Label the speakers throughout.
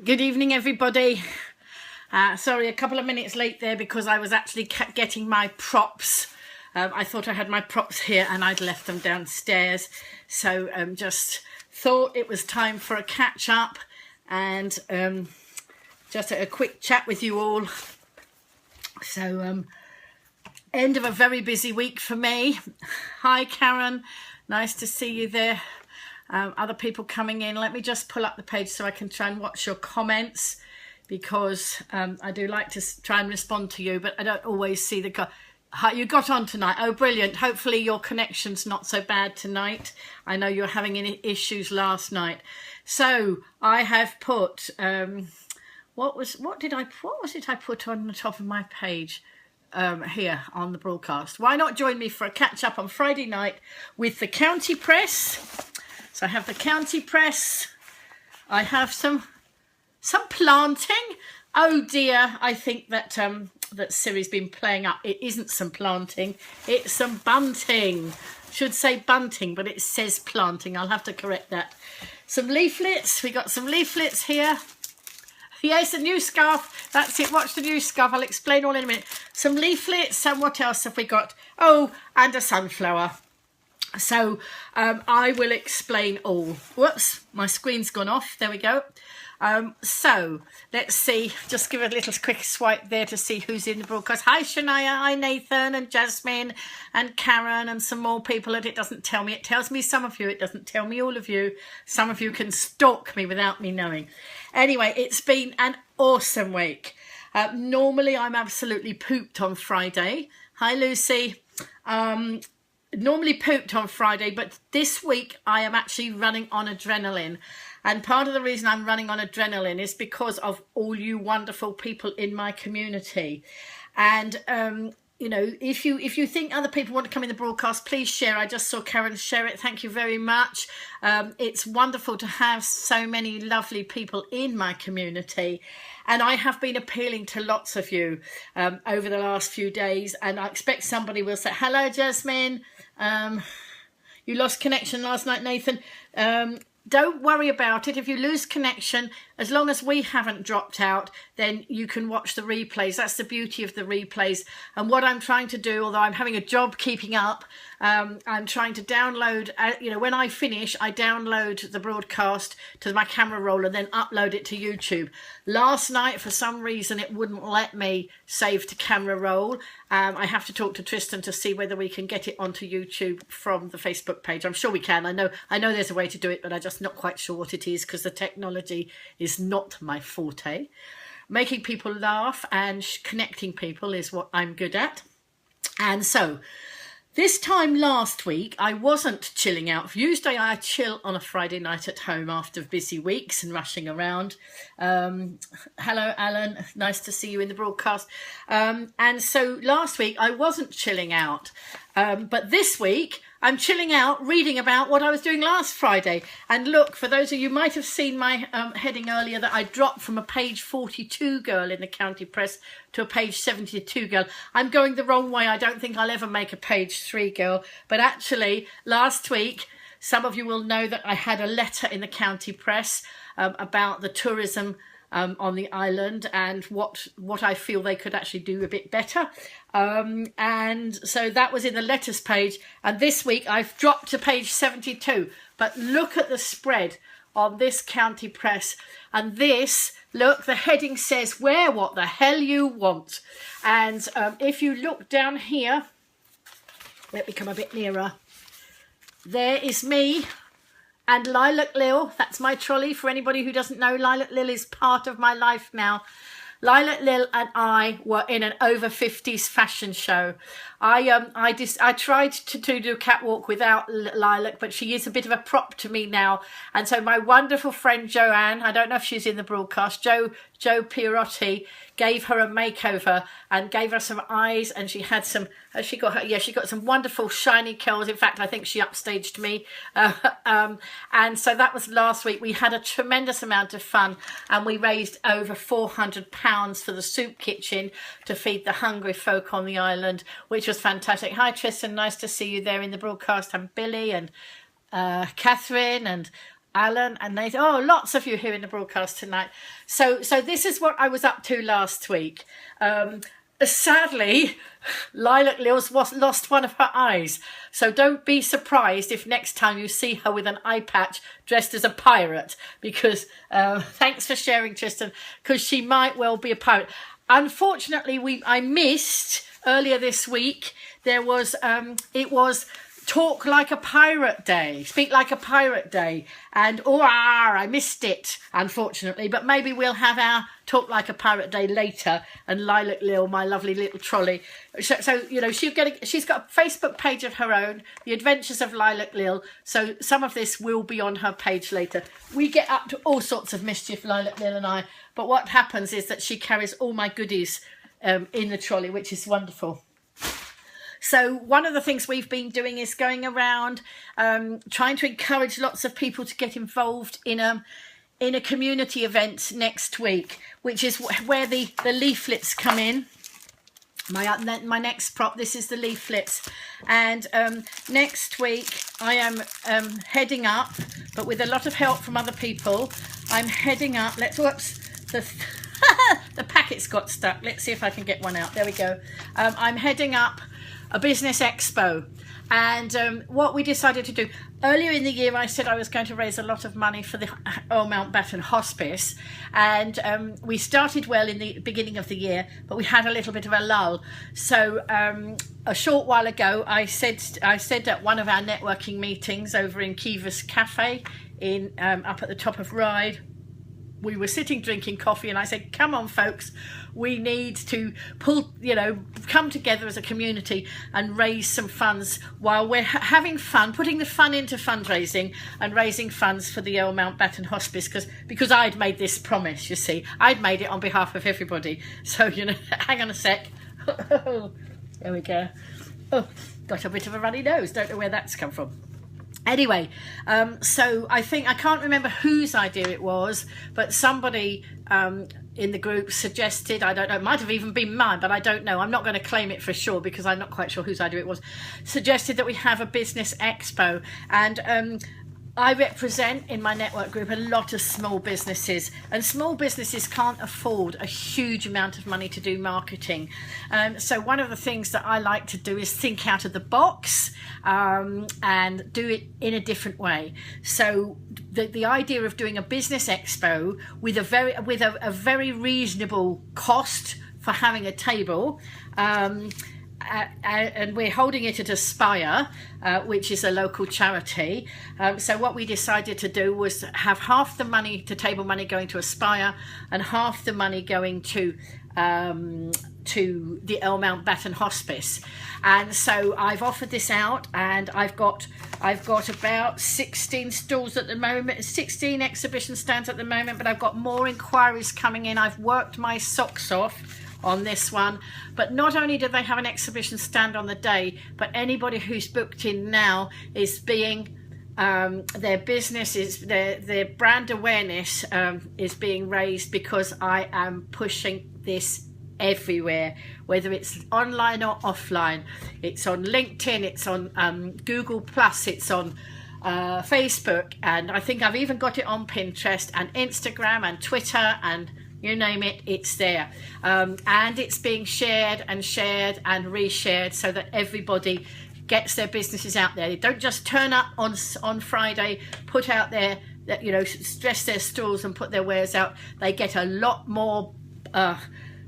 Speaker 1: Good evening, everybody. Sorry, a couple of minutes late there because I was actually getting my props. I thought I had my props here and I'd left them downstairs. So just thought it was time for a catch up and just a quick chat with you all. So end of a very busy week for me. Hi, Karen. Nice to see you there. Other people coming in. Let me just pull up the page so I can try and watch your comments, because I do like to try and respond to you, but I don't always see the you got on tonight. Oh, brilliant. Hopefully your connection's not so bad tonight. I know you were having any issues last night. So I have put what was it I put on the top of my page here on the broadcast? Why not join me for a catch up on Friday night with the county press? So I have the county press. I have some planting. Oh dear, I think that that Siri's been playing up. It isn't some planting, it's some bunting. Should say bunting, but it says planting. I'll have to correct that. Some leaflets. We got some leaflets here. Yes, a new scarf. That's it. Watch the new scarf. I'll explain all in a minute. Some leaflets. And what else have we got? Oh, and a sunflower. So I will explain all. Whoops, my screen's gone off. There we go. So let's see. Just give a little quick swipe there to see who's in the broadcast. Hi, Shania. Hi, Nathan and Jasmine and Karen and some more people that it doesn't tell me. It tells me some of you. It doesn't tell me all of you. Some of you can stalk me without me knowing. Anyway, it's been an awesome week. Normally, I'm absolutely pooped on Friday. Hi, Lucy. Normally pooped on Friday, but this week I am actually running on adrenaline. And part of the reason I'm running on adrenaline is because of all you wonderful people in my community. And you know, if you think other people want to come in the broadcast, please share. I just saw Karen share it. Thank you very much. It's wonderful to have so many lovely people in my community. And I have been appealing to lots of you over the last few days. And I expect somebody will say, hello, Jasmine. You lost connection last night, Nathan. Don't worry about it. If you lose connection, as long as we haven't dropped out, then you can watch the replays. That's the beauty of the replays. And what I'm trying to do, although I'm having a job keeping up, I'm trying to download, you know, when I finish, I download the broadcast to my camera roll and then upload it to YouTube. Last night, for some reason, it wouldn't let me save to camera roll. I have to talk to Tristan to see whether we can get it onto YouTube from the Facebook page. I'm sure we can. I know there's a way to do it, but I'm just not quite sure what it is because the technology is not my forte. Making people laugh and connecting people is what I'm good at. And so this time last week, I wasn't chilling out. Usually I chill on a Friday night at home after busy weeks and rushing around. Hello, Alan. Nice to see you in the broadcast. And so last week I wasn't chilling out. But this week I'm chilling out reading about what I was doing last Friday. And look, for those of you who might have seen my heading earlier that I dropped from a page 42 girl in the county press to a page 72 girl. I'm going the wrong way. I don't think I'll ever make a page 3 girl. But actually, last week, some of you will know that I had a letter in the county press about the tourism on the island and what I feel they could actually do a bit better. And so that was in the letters page. And this week I've dropped to page 72. But look at the spread on this county press. And this, look, the heading says, wear what the hell you want. And if you look down here, let me come a bit nearer. There is me and Lilac Lil. That's my trolley. For anybody who doesn't know, Lilac Lil is part of my life now. Lilac Lil and I were in an over 50s fashion show. I tried to do a catwalk without Lilac, but she is a bit of a prop to me now. And so my wonderful friend Joanne, I don't know if she's in the broadcast, Joe Pierotti, gave her a makeover and gave her some eyes, and she had some, she got some wonderful shiny curls. In fact, I think she upstaged me. And so that was last week. We had a tremendous amount of fun, and we raised over £400 for the soup kitchen to feed the hungry folk on the island, which was fantastic. Hi Tristan, nice to see you there in the broadcast. I'm Billy and Catherine and Alan and Nathan. Oh, lots of you here in the broadcast tonight. So this is what I was up to last week. Sadly, Lilac Lil's lost one of her eyes. So don't be surprised if next time you see her with an eye patch dressed as a pirate, because thanks for sharing, Tristan, because she might well be a pirate. Unfortunately, I missed earlier this week. There was it was Talk Like a Pirate Day, Speak Like a Pirate Day, and I missed it, unfortunately, but maybe we'll have our Talk Like a Pirate Day later, and Lilac Lil, my lovely little trolley. So you know, she's got a Facebook page of her own, The Adventures of Lilac Lil, so some of this will be on her page later. We get up to all sorts of mischief, Lilac Lil and I, but what happens is that she carries all my goodies in the trolley, which is wonderful. So one of the things we've been doing is going around trying to encourage lots of people to get involved in a community event next week, which is where the leaflets come in. My next prop, this is the leaflets, and next week I am heading up, but with a lot of help from other people. I'm heading up. The packet's got stuck. Let's see if I can get one out. There we go. I'm heading up a Business Expo, and what we decided to do earlier in the year, I said I was going to raise a lot of money for the Earl Mountbatten Hospice, and we started well in the beginning of the year, but we had a little bit of a lull. So a short while ago, I said at one of our networking meetings over in Kiva's Cafe in up at the top of Ryde, we were sitting drinking coffee, and I said, come on folks, we need to come together as a community and raise some funds while we're having fun, putting the fun into fundraising and raising funds for the Earl Mountbatten Hospice, because I'd made this promise, you see. I'd made it on behalf of everybody. So, hang on a sec. There we go. Oh, got a bit of a runny nose. Don't know where that's come from. Anyway, so I can't remember whose idea it was, but somebody in the group suggested, I don't know, it might have even been mine, but I don't know. I'm not going to claim it for sure because I'm not quite sure whose idea it was. Suggested that we have a Business Expo, and I represent in my network group a lot of small businesses, and small businesses can't afford a huge amount of money to do marketing. So one of the things that I like to do is think out of the box and do it in a different way. So the idea of doing a Business Expo with a very reasonable cost for having a table, and we're holding it at Aspire, which is a local charity. So what we decided to do was have half the money, to table money, going to Aspire, and half the money going to the Earl Mountbatten Hospice. And so I've offered this out, and I've got about 16 stalls at the moment, 16 exhibition stands at the moment, but I've got more inquiries coming in. I've worked my socks off on this one, but not only do they have an exhibition stand on the day, but anybody who's booked in now is being their business is their brand awareness is being raised, because I am pushing this everywhere, whether it's online or offline. It's on LinkedIn, it's on Google Plus, it's on Facebook, and I think I've even got it on Pinterest and Instagram and Twitter, and you name it, it's there. And it's being shared and reshared so that everybody gets their businesses out there. They don't just turn up on Friday, put out their, stress their stalls and put their wares out. They get a lot more,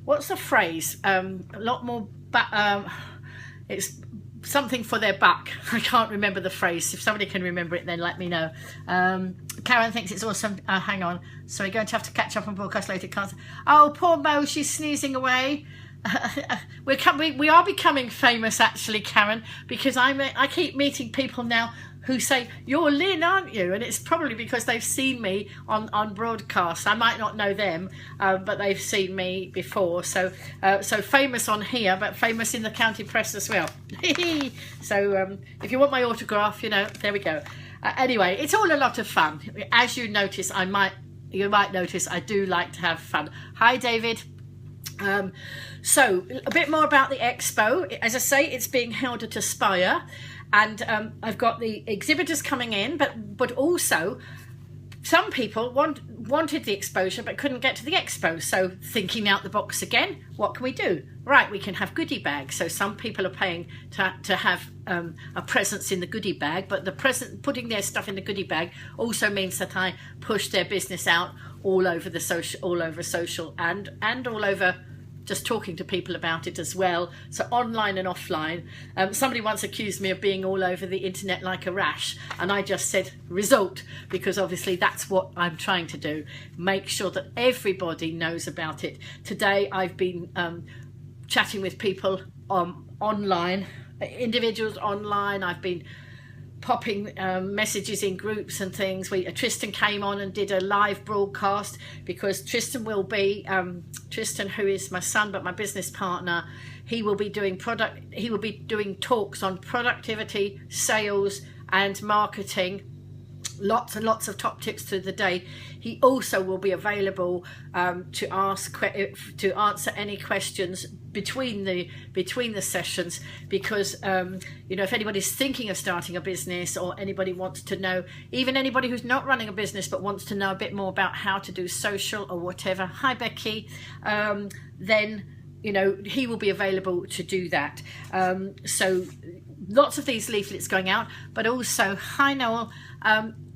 Speaker 1: what's the phrase? A lot more, it's something for their buck. I can't remember the phrase. If somebody can remember it, then let me know. Karen thinks it's awesome. Hang on. So we're going to have to catch up on broadcast later. Can't. Oh, poor Mo. She's sneezing away. We are becoming famous, actually, Karen, because I keep meeting people now who say, you're Lynn, aren't you? And it's probably because they've seen me on broadcast. I might not know them, but they've seen me before. So famous on here, but famous in the county press as well. So if you want my autograph, there we go. Anyway, it's all a lot of fun. As you notice, you might notice I do like to have fun. Hi, David. So a bit more about the expo. As I say, it's being held at Aspire, and I've got the exhibitors coming in, but also some people wanted the exposure but couldn't get to the expo. So thinking out the box again, what can we do? Right, we can have goodie bags. So some people are paying to have a presence in the goodie bag, but putting their stuff in the goodie bag also means that I push their business out all over social and all over just talking to people about it as well. So online and offline. Somebody once accused me of being all over the internet like a rash, and I just said result, because obviously that's what I'm trying to do. Make sure that everybody knows about it. Today I've been chatting with people online, individuals online. I've been popping messages in groups and things. Tristan came on and did a live broadcast, because Tristan will be Tristan, who is my son but my business partner, he will be doing talks on productivity, sales and marketing. Lots and lots of top tips through the day. He also will be available to answer any questions between the sessions, because you know, if anybody's thinking of starting a business, or anybody wants to know, even anybody who's not running a business but wants to know a bit more about how to do social or whatever, hi Becky, then you know, he will be available to do that. So lots of these leaflets going out, but also hi Noel,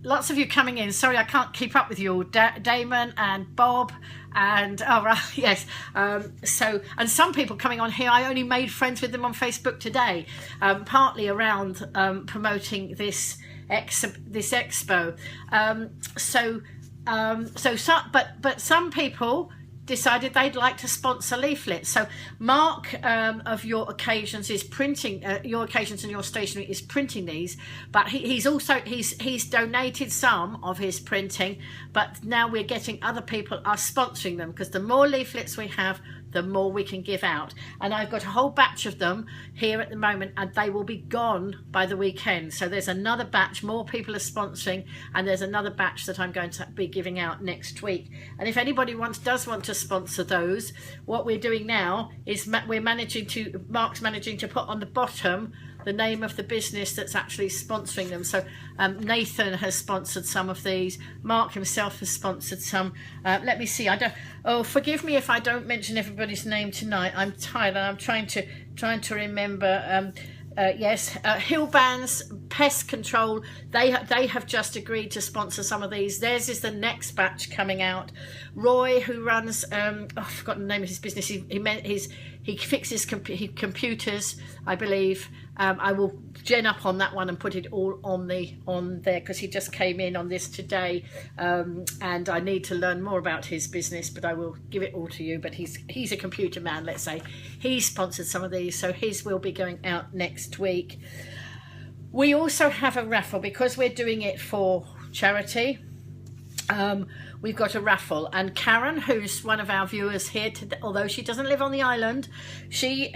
Speaker 1: lots of you coming in. Sorry, I can't keep up with you all. Damon and Bob and yes. So, and some people coming on here, I only made friends with them on Facebook today, partly around promoting this expo. But some people decided they'd like to sponsor leaflets. So Mark of Your Occasions is printing Your Occasions and Your Stationery is printing these, but he's donated some of his printing, but now we're getting other people are sponsoring them, because the more leaflets we have, the more we can give out. And I've got a whole batch of them here at the moment, and they will be gone by the weekend. So there's another batch, more people are sponsoring, and there's another batch that I'm going to be giving out next week. And if anybody does want to sponsor those, what we're doing now is Mark's managing to put on the bottom the name of the business that's actually sponsoring them. So Nathan has sponsored some of these. Mark himself has sponsored some. Let me see. Forgive me if I don't mention everybody's name tonight. I'm tired and I'm trying to remember. Yes, Hillbands Pest Control, they have just agreed to sponsor some of these. Theirs is the next batch coming out. Roy, who runs I've forgotten the name of his business, he fixes computers, I believe. I will gen up on that one and put it all on there, because he just came in on this today, and I need to learn more about his business, but I will give it all to you. But he's a computer man, let's say. He sponsored some of these, so his will be going out next week. We also have a raffle, because we're doing it for charity. We've got a raffle, and Karen, who's one of our viewers here today, although she doesn't live on the island, she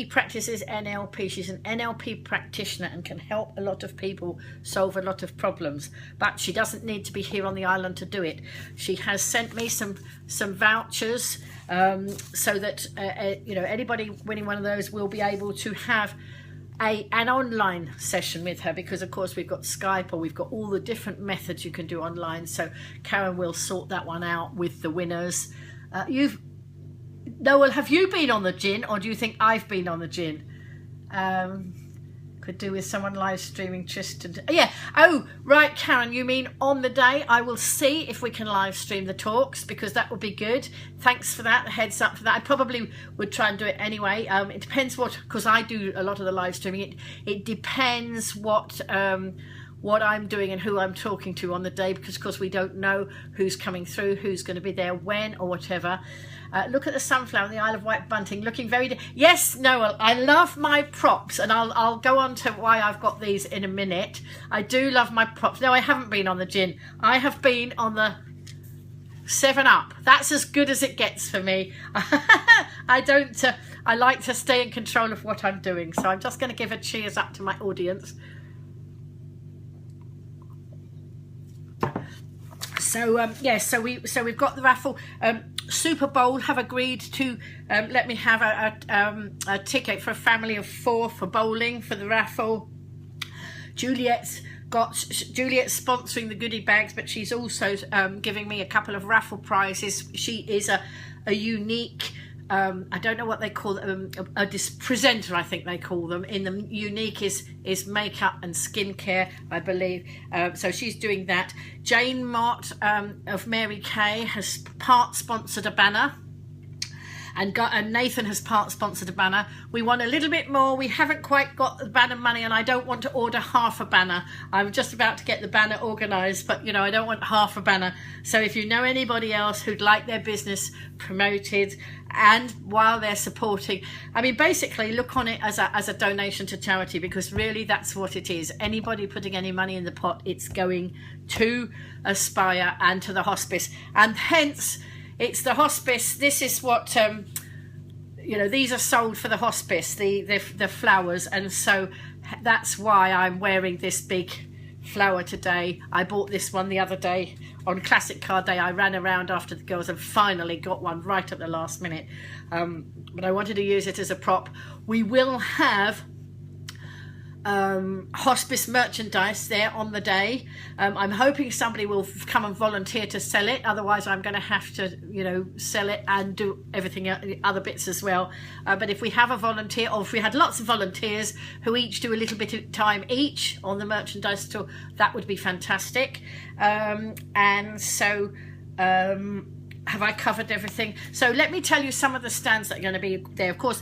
Speaker 1: practices NLP. She's an NLP practitioner and can help a lot of people solve a lot of problems, but she doesn't need to be here on the island to do it. She has sent me some vouchers, so that you know, anybody winning one of those will be able to have an online session with her, because of course we've got Skype, or we've got all the different methods you can do online. So Karen will sort that one out with the winners. Noel, have you been on the gin, or do you think I've been on the gin? Could do with someone live streaming Tristan. Yeah. Oh, right, Karen, you mean on the day? I will see if we can live stream the talks, because that would be good. Thanks for that, heads up for that. I probably would try and do it anyway. It depends because I do a lot of the live streaming. It depends what I'm doing and who I'm talking to on the day, because of course we don't know who's coming through, who's going to be there when, or whatever. Look at the sunflower in the Isle of Wight bunting, looking very... Yes, Noel, I love my props, and I'll go on to why I've got these in a minute. I do love my props. No, I haven't been on the gin. I have been on the 7-Up. That's as good as it gets for me. I like to stay in control of what I'm doing, so I'm just going to give a cheers up to my audience. So so we've got the raffle. Super Bowl have agreed to let me have a ticket for a family of 4 for bowling for the raffle. Juliet's got Juliet's sponsoring the goodie bags, but she's also giving me a couple of raffle prizes. She is a unique, I don't know what they call them, a presenter, I think they call them. In the unique is makeup and skincare, I believe. So she's doing that. Jane Mott of Mary Kay has part sponsored a banner. And Nathan has part sponsored a banner. We want a little bit more. We haven't quite got the banner money, and I don't want to order half a banner. I'm just about to get the banner organised, but you know, I don't want half a banner. So if you know anybody else who'd like their business promoted, and while they're supporting, I mean, basically look on it as a donation to charity, because really that's what it is. Anybody putting any money in the pot, it's going to Aspire and to the hospice, and hence it's the hospice. This is what, you know, these are sold for the hospice, the flowers. And so that's why I'm wearing this big flower today. I bought this one the other day on Classic Card Day. I ran around after the girls and finally got one right at the last minute. But I wanted to use it as a prop. We will have hospice merchandise there on the day. I'm hoping somebody will come and volunteer to sell it, otherwise I'm going to have to, you know, sell it and do everything, other bits as well. But if we have a volunteer, or if we had lots of volunteers who each do a little bit of time each on the merchandise store, that would be fantastic. And so have I covered everything? So let me tell you some of the stands that are going to be there. Of course,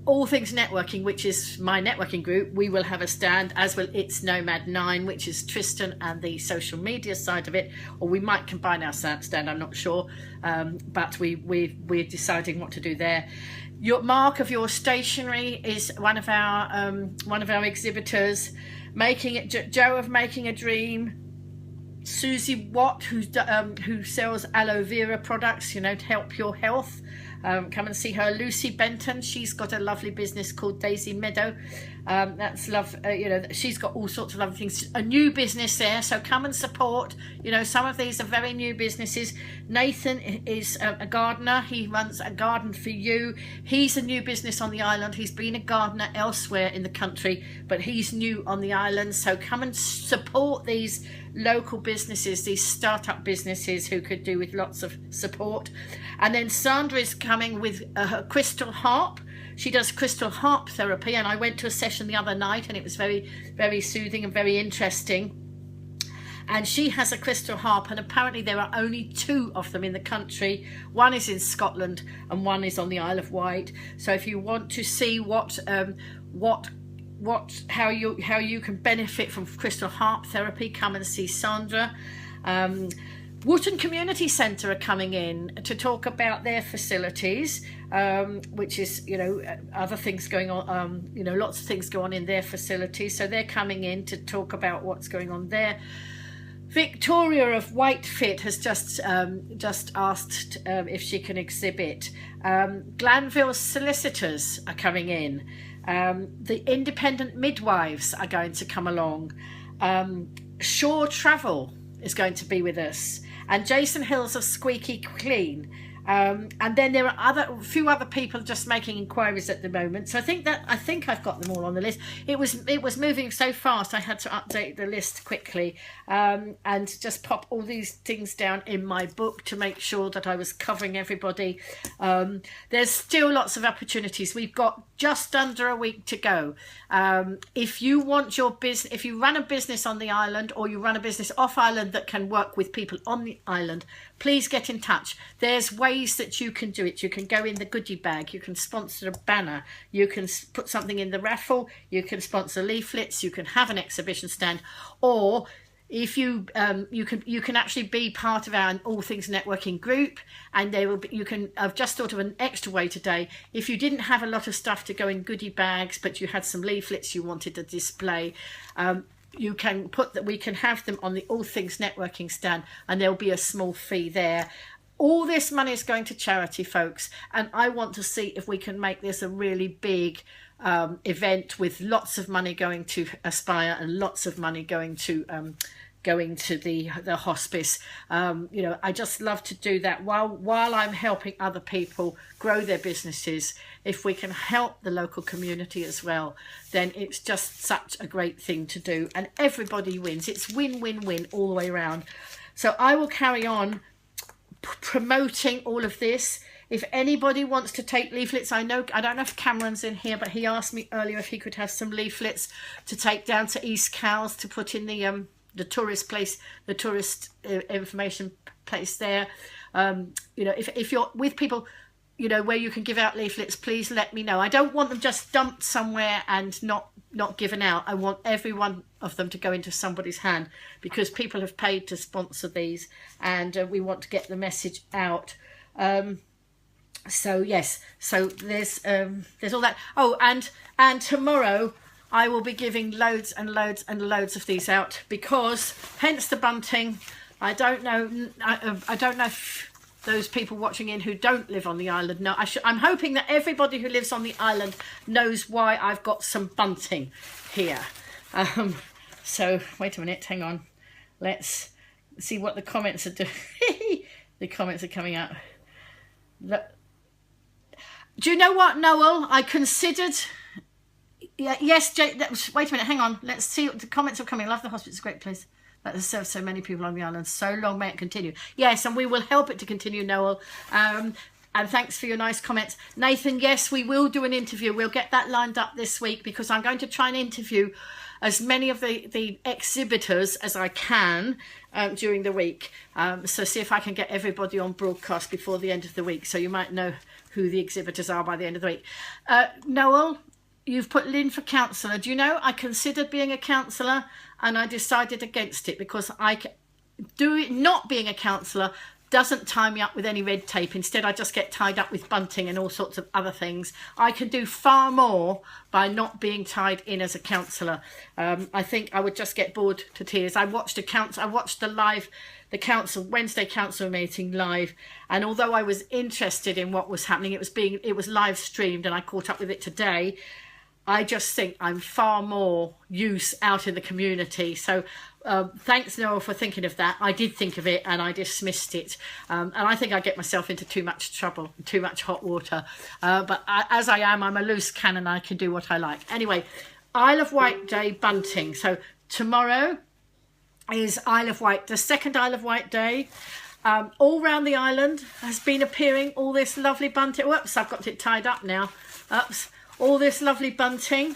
Speaker 1: All Things Networking, which is my networking group, we will have a stand, as will It's Nomad 9, which is Tristan and the social media side of it, or we might combine our stand, I'm not sure, but we're deciding what to do there. Your Mark of Your Stationery is one of our exhibitors. Joe of Making a Dream, Susie Watt, who sells aloe vera products, you know, to help your health. Come and see her. Lucy Benton, she's got a lovely business called Daisy Meadow. That's love. You know, she's got all sorts of lovely things. A new business there, so come and support. You know, some of these are very new businesses. Nathan is a gardener. He runs a garden for you. He's a new business on the island. He's been a gardener elsewhere in the country, but he's new on the island. So come and support these local businesses, these startup businesses who could do with lots of support. And then Sandra is coming with her crystal harp. She does crystal harp therapy, and I went to a session the other night and it was very, very soothing and very interesting. And she has a crystal harp, and apparently there are only 2 of them in the country. One is in Scotland and one is on the Isle of Wight. So if you want to see how you can benefit from crystal harp therapy, come and see Sandra. Wootton Community Centre are coming in to talk about their facilities, which is, you know, other things going on, you know, lots of things go on in their facilities. So they're coming in to talk about what's going on there. Victoria of Whitefit has just asked if she can exhibit. Glanville Solicitors are coming in. The Independent Midwives are going to come along. Shore Travel is going to be with us, and Jason Hills of Squeaky Clean. And then there are a few other people just making inquiries at the moment. So I think I've got them all on the list. It was moving so fast, I had to update the list quickly, and just pop all these things down in my book to make sure that I was covering everybody. There's still lots of opportunities. We've got just under a week to go. If you want your business, if you run a business on the island, or you run a business off island that can work with people on the island, please get in touch. There's ways that you can do it. You can go in the goodie bag, you can sponsor a banner, you can put something in the raffle, you can sponsor leaflets, you can have an exhibition stand, or if you can actually be part of our All Things Networking group, and there will be, I've just thought of an extra way today. If you didn't have a lot of stuff to go in goodie bags, but you had some leaflets you wanted to display, you can put that, we can have them on the All Things Networking stand, and there'll be a small fee there. All this money is going to charity, folks, and I want to see if we can make this a really big event with lots of money going to Aspire and lots of money going to going to the hospice. You know, I just love to do that while I'm helping other people grow their businesses. If we can help the local community as well, then it's just such a great thing to do, and everybody wins. It's win-win-win all the way around. So I will carry on promoting all of this. If anybody wants to take leaflets, I don't know if Cameron's in here, but he asked me earlier if he could have some leaflets to take down to East Cowes to put in the tourist place, the tourist information place there. You know, if you're with people, you know, where you can give out leaflets, please let me know. I don't want them just dumped somewhere and not given out. I want every one of them to go into somebody's hand, because people have paid to sponsor these, and we want to get the message out. So yes, so there's all that. Oh, and tomorrow I will be giving loads and loads and loads of these out, because hence the bunting. I don't know if those people watching in who don't live on the island know. I'm hoping that everybody who lives on the island knows why I've got some bunting here. So wait a minute, hang on. Let's see what the comments are doing. The comments are coming out. Do you know what, Noel? I considered... Yes, Jake, wait a minute, hang on. Let's see what the comments are coming. Love the hospice, it's a great place that has served so many people on the island. So long may it continue. Yes, and we will help it to continue, Noel. And thanks for your nice comments. Nathan, yes, we will do an interview. We'll get that lined up this week, because I'm going to try and interview as many of the exhibitors as I can during the week. So see if I can get everybody on broadcast before the end of the week, so you might know who the exhibitors are by the end of the week. Noel, you've put Lynn for counsellor. Do you know, I considered being a counsellor and I decided against it, because not being a counsellor doesn't tie me up with any red tape. Instead, I just get tied up with bunting and all sorts of other things. I can do far more by not being tied in as a counsellor. I think I would just get bored to tears. I watched the council Wednesday council meeting live, and although I was interested in what was happening, it was live streamed, and I caught up with it today. I just think I'm far more use out in the community. So thanks, Noel, for thinking of that. I did think of it and I dismissed it. And I think I get myself into too much trouble, too much hot water. But as I am, I'm a loose cannon. I can do what I like. Anyway, Isle of Wight Day bunting. So tomorrow is Isle of Wight, the second Isle of Wight Day. All round the island has been appearing all this lovely bunting. Whoops, I've got it tied up now. Oops. All this lovely bunting,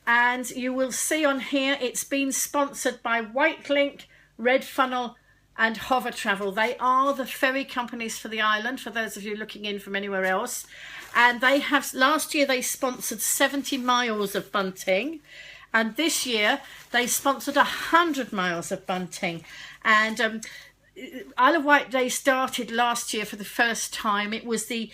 Speaker 1: and you will see on here it's been sponsored by Whitelink, Red Funnel and Hover Travel. They are the ferry companies for the island, for those of you looking in from anywhere else. And they have, last year they sponsored 70 miles of bunting, and this year they sponsored 100 miles of bunting. And Isle of Wight Day started last year for the first time. It was the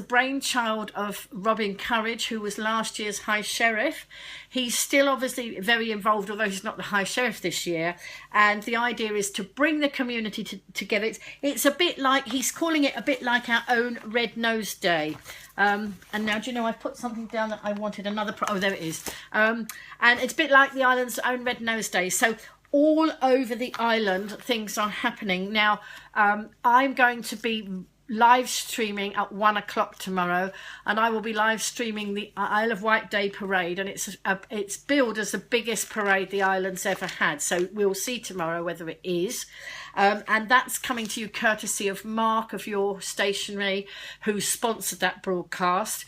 Speaker 1: brainchild of Robin Courage, who was last year's High Sheriff. He's still obviously very involved, although he's not the High Sheriff this year. And the idea is to bring the community together. It's a bit like, he's calling it a bit like our own Red Nose Day. And now, do you know, I've put something down that I wanted, oh, there it is. And it's a bit like the island's own Red Nose Day. So all over the island, things are happening. Now, I'm going to be live streaming at 1 o'clock tomorrow, and I will be live streaming the Isle of Wight Day parade, and it's billed as the biggest parade the island's ever had, so we'll see tomorrow whether it is. And that's coming to you courtesy of Mark of Your Stationery, who sponsored that broadcast.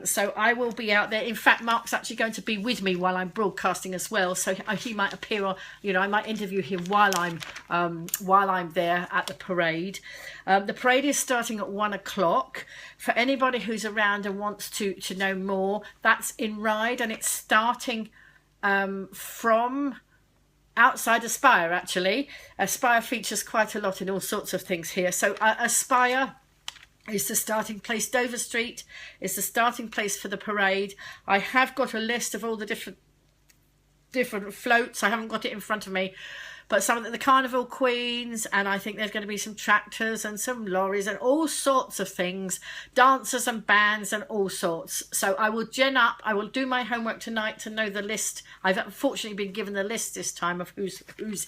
Speaker 1: So I will be out there. In fact, Mark's actually going to be with me while I'm broadcasting as well, so he might appear on, you know, I might interview him while I'm there at the parade. The parade is starting at 1 o'clock. For anybody who's around and wants to know more, that's in Ryde, and it's starting from outside Aspire, actually. Aspire features quite a lot in all sorts of things here. So Aspire is the starting place. Dover Street is the starting place for the parade. I have got a list of all the different floats. I haven't got it in front of me, but some of the carnival queens, and I think there's going to be some tractors and some lorries and all sorts of things, dancers and bands and all sorts. So I will gen up. I will do my homework tonight to know the list. I've unfortunately been given the list this time of who's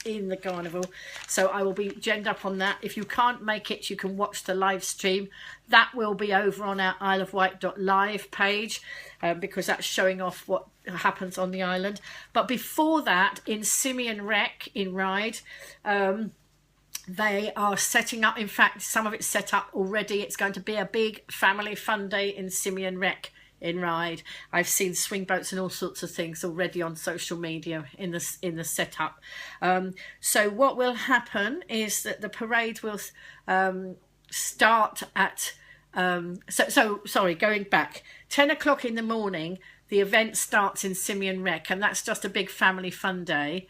Speaker 1: in the carnival, so I will be genned up on that. If you can't make it, you can watch the live stream. That will be over on our isleofwight.live page, because that's showing off what happens on the island. But before that, in Simeon Rec in Ryde, they are setting up, in fact some of it's set up already. It's going to be a big family fun day in Simeon Rec in Ryde. I've seen swing boats and all sorts of things already on social media in the setup. So what will happen is that the parade will start at sorry, going back, 10 o'clock in the morning the event starts in Simeon Rec, and that's just a big family fun day.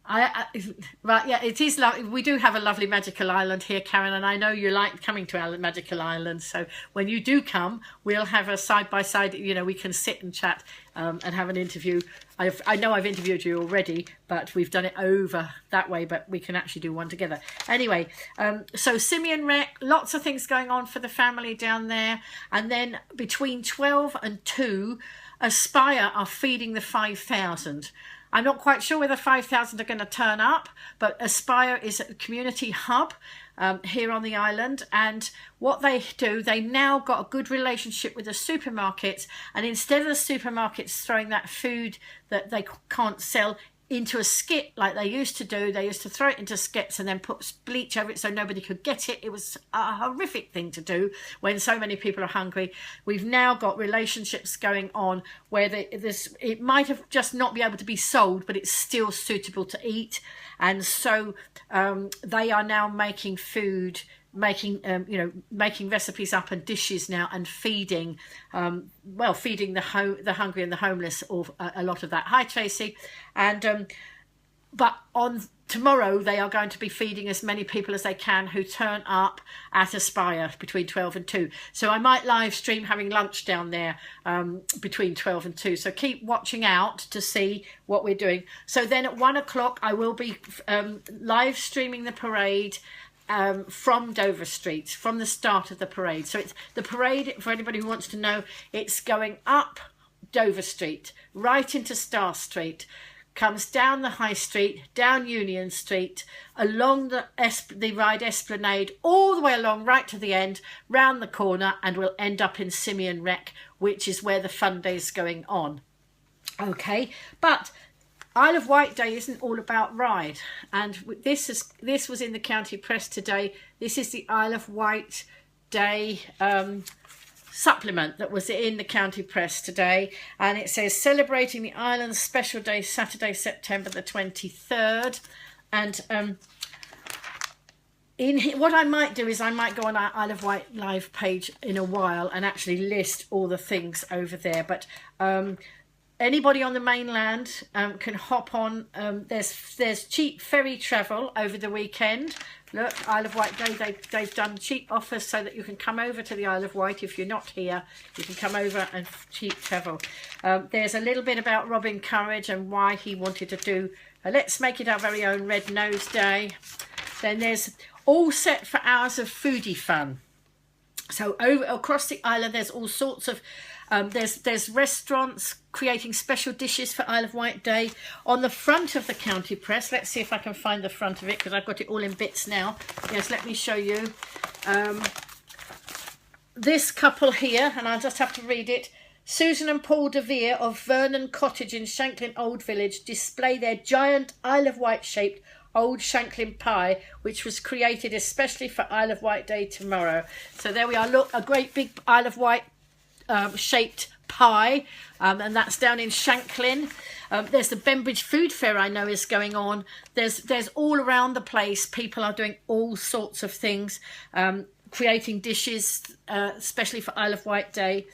Speaker 1: Right, yeah, it is lovely. We do have a lovely magical island here, Karen, and I know you like coming to our magical island. So when you do come, we'll have a side-by-side, you know, we can sit and chat and have an interview. I know I've interviewed you already, but we've done it over that way, but we can actually do one together. Anyway, so Simeon Rec, lots of things going on for the family down there. And then between 12 and 2, Aspire are feeding the 5,000. I'm not quite sure whether 5,000 are going to turn up, but Aspire is a community hub here on the island, and what they do, they now got a good relationship with the supermarkets, and instead of the supermarkets throwing that food that they can't sell into a skip like they used to do, they used to throw it into skips and then put bleach over it so nobody could get it. It was a horrific thing to do when so many people are hungry. We've now got relationships going on where it might have just not be able to be sold, but it's still suitable to eat, and so they are now making food, making recipes up and dishes now, and feeding feeding the hungry and the homeless, or a lot of that. Hi Tracy. And but on tomorrow they are going to be feeding as many people as they can who turn up at Aspire between 12 and 2. So I might live stream having lunch down there between 12 and 2. So keep watching out to see what we're doing. So then at 1 o'clock I will be live streaming the parade from Dover Street, from the start of the parade. So it's the parade, for anybody who wants to know, it's going up Dover Street, right into Star Street, comes down the High Street, down Union Street, along the Ryde Esplanade, all the way along right to the end, round the corner, and we'll end up in Simeon Rec, which is where the fun day is going on. Okay, but Isle of Wight Day isn't all about Ryde, and this was in the county press today. This is the Isle of Wight Day supplement that was in the county press today, and it says celebrating the island's special day, Saturday, September the 23rd. And what I might do is I might go on our Isle of Wight live page in a while and actually list all the things over there. But anybody on the mainland can hop on. There's cheap ferry travel over the weekend. Look, Isle of Wight Day, they've done cheap offers so that you can come over to the Isle of Wight. If you're not here, you can come over and cheap travel. There's a little bit about Robin Courage and why he wanted to do Let's Make It Our Very Own Red Nose Day. Then there's all set for hours of foodie fun. So across the island, there's all sorts of there's restaurants creating special dishes for Isle of Wight Day. On the front of the county press, let's see if I can find the front of it, because I've got it all in bits now. Yes, let me show you. This couple here, and I'll just have to read it. Susan and Paul DeVere of Vernon Cottage in Shanklin Old Village display their giant Isle of Wight shaped Old Shanklin pie, which was created especially for Isle of Wight Day tomorrow. So there we are. Look, a great big Isle of Wight shaped pie, and that's down in Shanklin. There's the Bembridge Food Fair, I know, is going on. There's all around the place. People are doing all sorts of things, creating dishes, especially for Isle of Wight Day.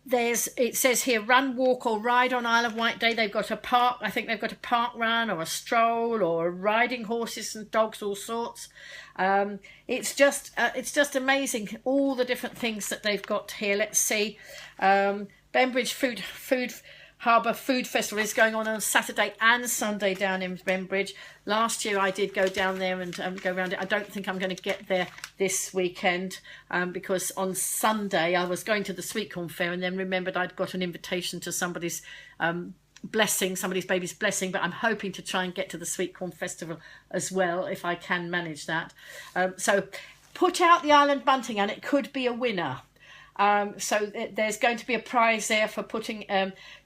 Speaker 1: It says here, run, walk or ride on Isle of Wight Day. They've got a park, I think they've got a park run or a stroll or riding horses and dogs, all sorts. It's just amazing, all the different things that they've got here. Let's see. Bembridge Food Harbour Food Festival is going on Saturday and Sunday down in Bembridge. Last year I did go down there and go around it. I don't think I'm going to get there this weekend because on Sunday I was going to the sweet corn fair and then remembered I'd got an invitation to somebody's somebody's baby's blessing, but I'm hoping to try and get to the sweet corn festival as well if I can manage that. So put out the island bunting and it could be a winner. So there's going to be a prize there for putting,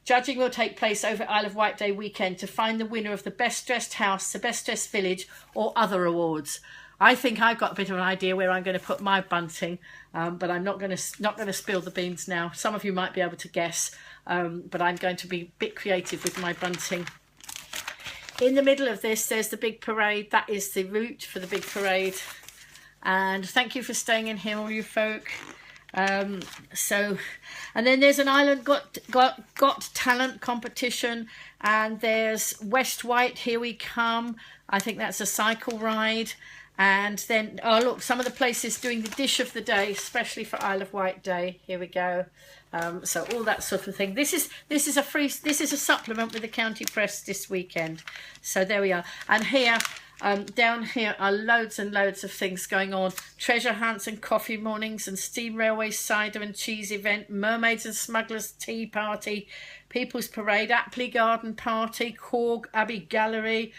Speaker 1: judging will take place over Isle of Wight Day weekend to find the winner of the best dressed house, the best dressed village or other awards. I think I've got a bit of an idea where I'm going to put my bunting, but I'm not going to spill the beans now. Some of you might be able to guess, but I'm going to be a bit creative with my bunting. In the middle of this, there's the big parade. That is the route for the big parade. And thank you for staying in here, all you folk. And then there's an Island got Talent competition, and there's West White, Here We Come. I think that's a cycle ride. And then, oh look, some of the places doing the dish of the day, especially for Isle of Wight Day. Here we go. So all that sort of thing. This is a supplement with the County Press this weekend. So there we are. And here, down here are loads and loads of things going on. Treasure hunts and coffee mornings and steam railway cider and cheese event, mermaids and smugglers tea party, People's Parade, Apley Garden Party, Corg Abbey Gallery,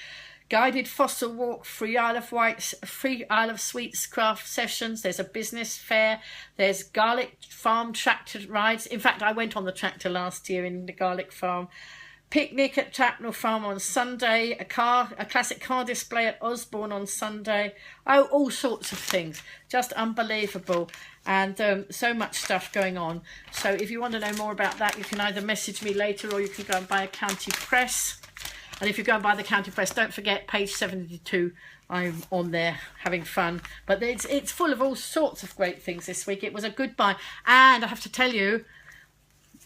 Speaker 1: guided fossil walk, free Isle of Sweets craft sessions. There's a business fair. There's garlic farm tractor rides. In fact, I went on the tractor last year in the garlic farm. Picnic at Tapnell Farm on Sunday. A classic car display at Osborne on Sunday. Oh, all sorts of things. Just unbelievable. And so much stuff going on. So if you want to know more about that, you can either message me later or you can go and buy a County Press. And if you go and buy the County Press, don't forget page 72. I'm on there having fun. But it's full of all sorts of great things this week. It was a good buy. And I have to tell you,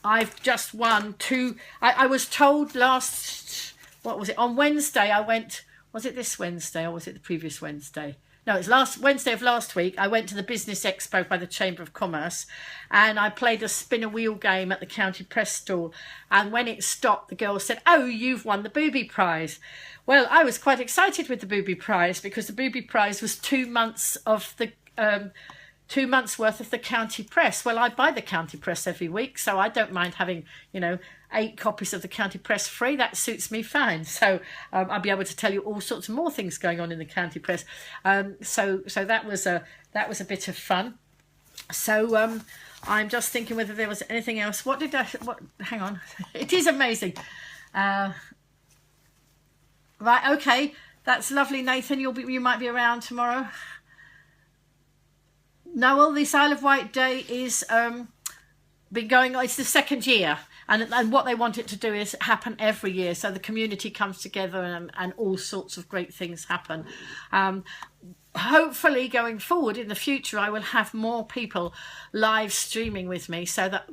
Speaker 1: I've just won two. I was told on Wednesday I went, was it this Wednesday or was it the previous Wednesday? No, it's last Wednesday of last week. I went to the Business Expo by the Chamber of Commerce and I played a spin a wheel game at the County Press stall. And when it stopped, the girl said, "Oh, you've won the booby prize." Well, I was quite excited with the booby prize because the booby prize was 2 months of the 2 months worth of the County Press. Well, I buy the County Press every week, so I don't mind having, 8 copies of the County Press free. That suits me fine. So I'll be able to tell you all sorts of more things going on in the County Press. So that was a bit of fun. So I'm just thinking whether there was anything else. Hang on. It is amazing. Right, okay. That's lovely, Nathan. You might be around tomorrow. No, well, this Isle of Wight Day is been going on. It's the second year, and what they want it to do is happen every year, so the community comes together and all sorts of great things happen. Hopefully, going forward in the future, I will have more people live streaming with me, so that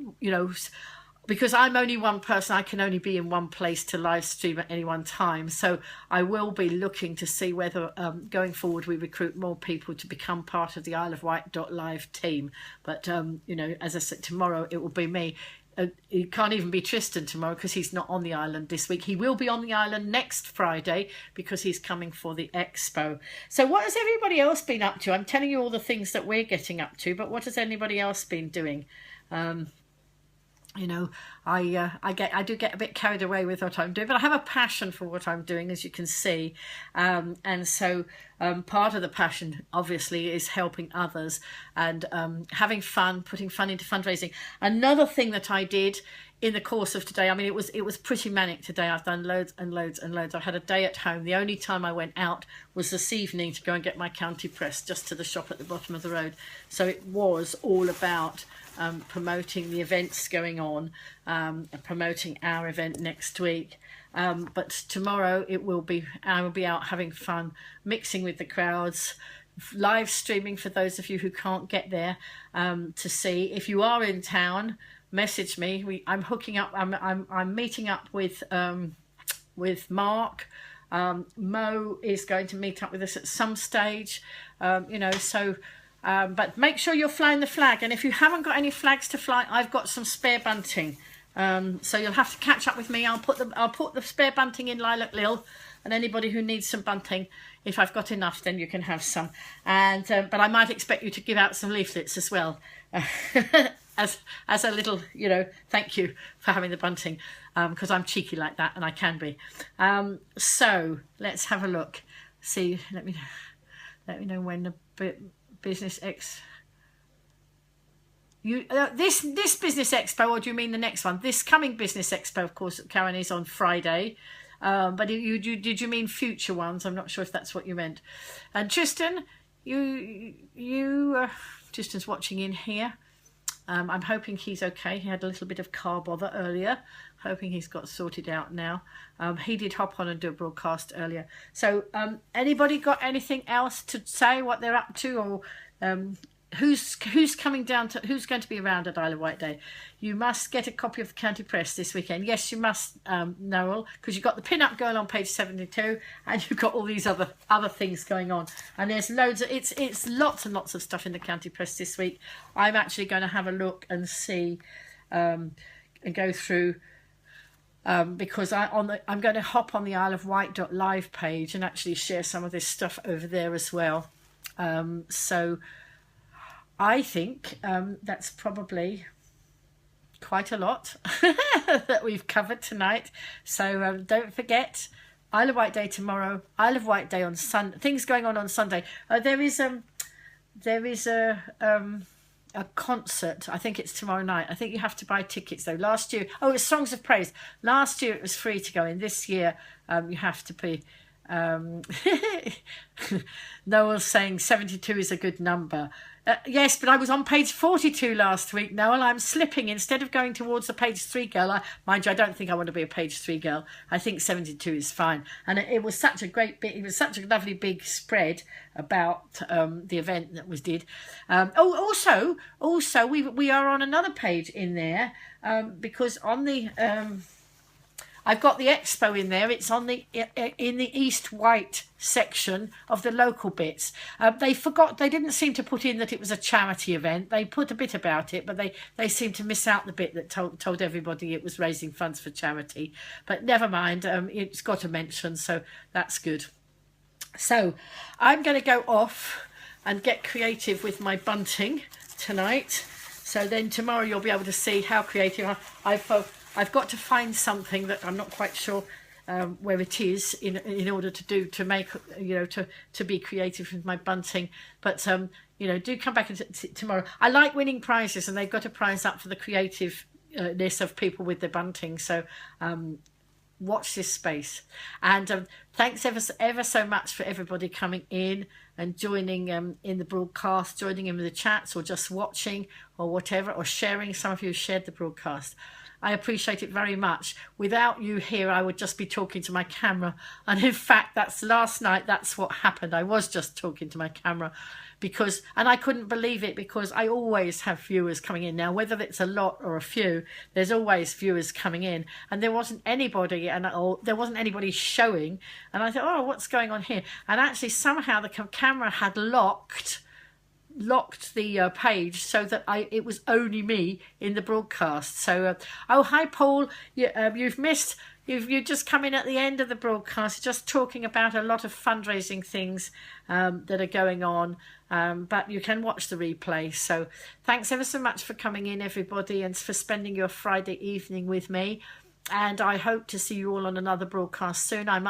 Speaker 1: because I'm only one person, I can only be in one place to live stream at any one time. So I will be looking to see whether going forward we recruit more people to become part of the Isle of Wight Live team. But, as I said, tomorrow it will be me. It can't even be Tristan tomorrow because he's not on the island this week. He will be on the island next Friday because he's coming for the expo. So what has everybody else been up to? I'm telling you all the things that we're getting up to, but what has anybody else been doing? I do get a bit carried away with what I'm doing, but I have a passion for what I'm doing, as you can see. And so part of the passion, obviously, is helping others and having fun, putting fun into fundraising. Another thing that I did in the course of today, I mean, it was pretty manic today. I've done loads and loads and loads. I had a day at home. The only time I went out was this evening to go and get my County Press just to the shop at the bottom of the road. So it was all about promoting the events going on, and promoting our event next week. But tomorrow I will be out having fun, mixing with the crowds, live streaming for those of you who can't get there to see. If you are in town, message me. I'm hooking up. I'm meeting up with Mark. Mo is going to meet up with us at some stage. But make sure you're flying the flag. And if you haven't got any flags to fly, I've got some spare bunting. So you'll have to catch up with me. I'll put the spare bunting in Lilac Lil, and anybody who needs some bunting, if I've got enough, then you can have some. And but I might expect you to give out some leaflets as well, as a little, thank you for having the bunting, because I'm cheeky like that, and I can be. So let's have a look. See, let me know when the Business X. This Business Expo, or do you mean the next one? This coming Business Expo, of course, Karen, is on Friday. But did you mean future ones? I'm not sure if that's what you meant. And Tristan, Tristan's watching in here. I'm hoping he's okay. He had a little bit of car bother earlier. Hoping he's got sorted out now. He did hop on and do a broadcast earlier. So anybody got anything else to say, what they're up to, or who's coming down to, who's going to be around at Isle of Wight Day? You must get a copy of the County Press this weekend. Yes, you must, Noel, because you've got the pin-up girl on page 72, and you've got all these other things going on. And there's loads of, it's lots and lots of stuff in the County Press this week. I'm actually going to have a look and see, and go through, because I'm going to hop on the Isle of Wight.live page and actually share some of this stuff over there as well. So I think that's probably quite a lot that we've covered tonight. So don't forget, Isle of Wight Day tomorrow, Isle of Wight Day on Sunday. Things going on Sunday. There is a concert. I think it's tomorrow night. I think you have to buy tickets though. Last year, it's Songs of Praise. Last year it was free to go in. This year you have to pay. Noel's saying 72 is a good number. Yes, but I was on page 42 last week, Noel. I'm slipping. Instead of going towards the page 3 girl, mind you, I don't think I want to be a page 3 girl. I think 72 is fine. And it was such a great bit. It was such a lovely big spread about the event that was did. Also, we are on another page in there, because on the I've got the expo in there. It's on in the East Wight section of the local bits. They didn't seem to put in that it was a charity event. They put a bit about it, but they seemed to miss out the bit that told everybody it was raising funds for charity. But never mind, it's got a mention, so that's good. So I'm going to go off and get creative with my bunting tonight. So then tomorrow you'll be able to see how creative I've got to find something that I'm not quite sure where it is in order to make, to be creative with my bunting. But do come back tomorrow. I like winning prizes, and they've got a prize up for the creativeness of people with their bunting. So watch this space. And thanks ever so much for everybody coming in and joining in the broadcast, joining in with the chats, or just watching, or whatever, or sharing. Some of you shared the broadcast. I appreciate it very much. Without you here, I would just be talking to my camera. And in fact, last night, that's what happened. I was just talking to my camera and I couldn't believe it, because I always have viewers coming in. Now, whether it's a lot or a few, there's always viewers coming in, and there wasn't anybody, there wasn't anybody showing. And I thought, oh, what's going on here? And actually, somehow the camera had locked the page so that it was only me in the broadcast. So hi Paul, you've just come in at the end of the broadcast, just talking about a lot of fundraising things that are going on, but you can watch the replay. So thanks ever so much for coming in, everybody, and for spending your Friday evening with me. And I hope to see you all on another broadcast soon. I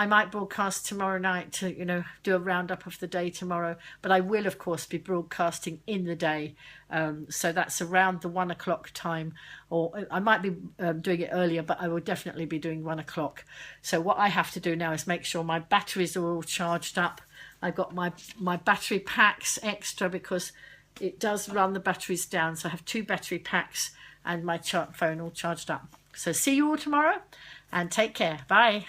Speaker 1: might broadcast tomorrow night to, do a roundup of the day tomorrow. But I will, of course, be broadcasting in the day. So that's around the 1 o'clock time. Or I might be doing it earlier, but I will definitely be doing 1 o'clock. So what I have to do now is make sure my batteries are all charged up. I've got my battery packs extra, because it does run the batteries down. So I have 2 battery packs and my phone all charged up. So see you all tomorrow, and take care. Bye.